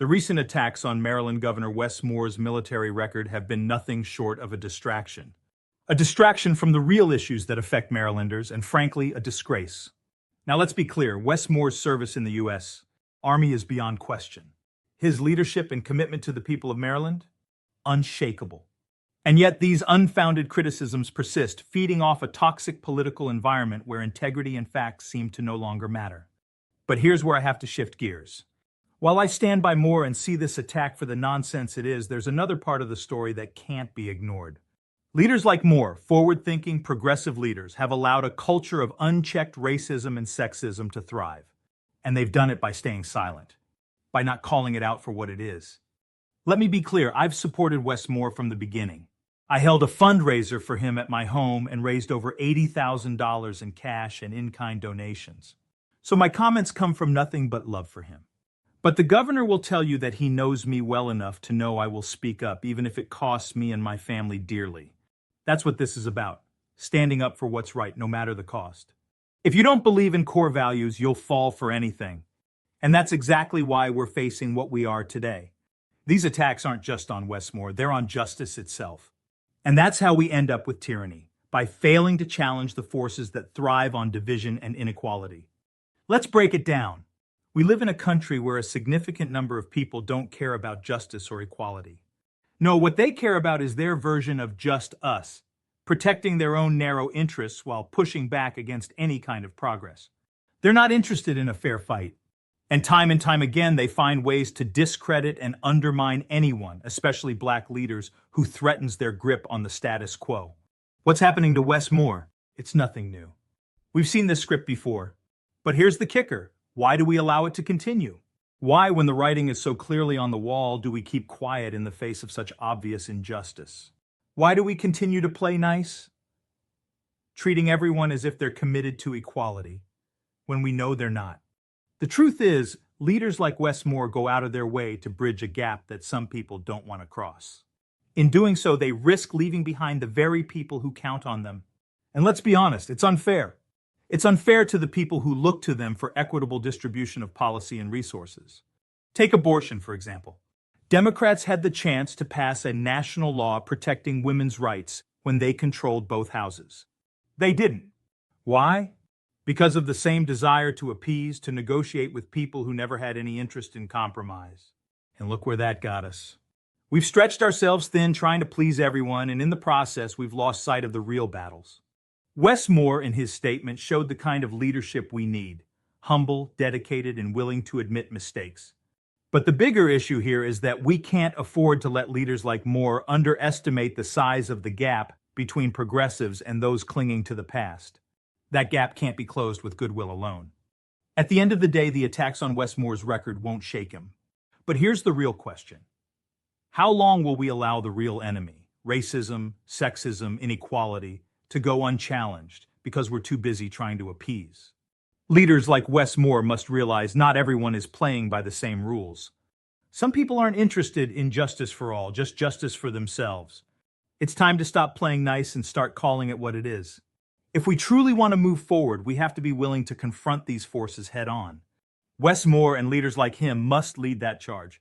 The recent attacks on Maryland Governor Wes Moore's military record have been nothing short of a distraction. A distraction from the real issues that affect Marylanders, and frankly, a disgrace. Now let's be clear, Wes Moore's service in the U.S. Army is beyond question. His leadership and commitment to the people of Maryland? Unshakable. And yet these unfounded criticisms persist, feeding off a toxic political environment where integrity and facts seem to no longer matter. But here's where I have to shift gears. While I stand by Moore and see this attack for the nonsense it is, there's another part of the story that can't be ignored. Leaders like Moore, forward-thinking, progressive leaders, have allowed a culture of unchecked racism and sexism to thrive. And they've done it by staying silent, by not calling it out for what it is. Let me be clear, I've supported Wes Moore from the beginning. I held a fundraiser for him at my home and raised over $80,000 in cash and in-kind donations. So my comments come from nothing but love for him. But the governor will tell you that he knows me well enough to know I will speak up, even if it costs me and my family dearly. That's what this is about, standing up for what's right, no matter the cost. If you don't believe in core values, you'll fall for anything. And that's exactly why we're facing what we are today. These attacks aren't just on Wes Moore, they're on justice itself. And that's how we end up with tyranny, by failing to challenge the forces that thrive on division and inequality. Let's break it down. We live in a country where a significant number of people don't care about justice or equality. No, what they care about is their version of just us, protecting their own narrow interests while pushing back against any kind of progress. They're not interested in a fair fight. And time again, they find ways to discredit and undermine anyone, especially black leaders, who threatens their grip on the status quo. What's happening to Wes Moore? It's nothing new. We've seen this script before. But here's the kicker. Why do we allow it to continue? Why, when the writing is so clearly on the wall, do we keep quiet in the face of such obvious injustice? Why do we continue to play nice? Treating everyone as if they're committed to equality, when we know they're not. The truth is, leaders like Wes Moore go out of their way to bridge a gap that some people don't want to cross. In doing so, they risk leaving behind the very people who count on them. And let's be honest, it's unfair. It's unfair to the people who look to them for equitable distribution of policy and resources. Take abortion, for example. Democrats had the chance to pass a national law protecting women's rights when they controlled both houses. They didn't. Why? Because of the same desire to appease, to negotiate with people who never had any interest in compromise. And look where that got us. We've stretched ourselves thin trying to please everyone, and in the process, we've lost sight of the real battles. Wes Moore, in his statement, showed the kind of leadership we need: humble, dedicated, and willing to admit mistakes. But the bigger issue here is that we can't afford to let leaders like Moore underestimate the size of the gap between progressives and those clinging to the past. That gap can't be closed with goodwill alone. At the end of the day, the attacks on Wes Moore's record won't shake him. But here's the real question. How long will we allow the real enemy, racism, sexism, inequality, to go unchallenged because we're too busy trying to appease? Leaders like Wes Moore must realize not everyone is playing by the same rules. Some people aren't interested in justice for all, just justice for themselves. It's time to stop playing nice and start calling it what it is. If we truly want to move forward, we have to be willing to confront these forces head on. Wes Moore and leaders like him must lead that charge.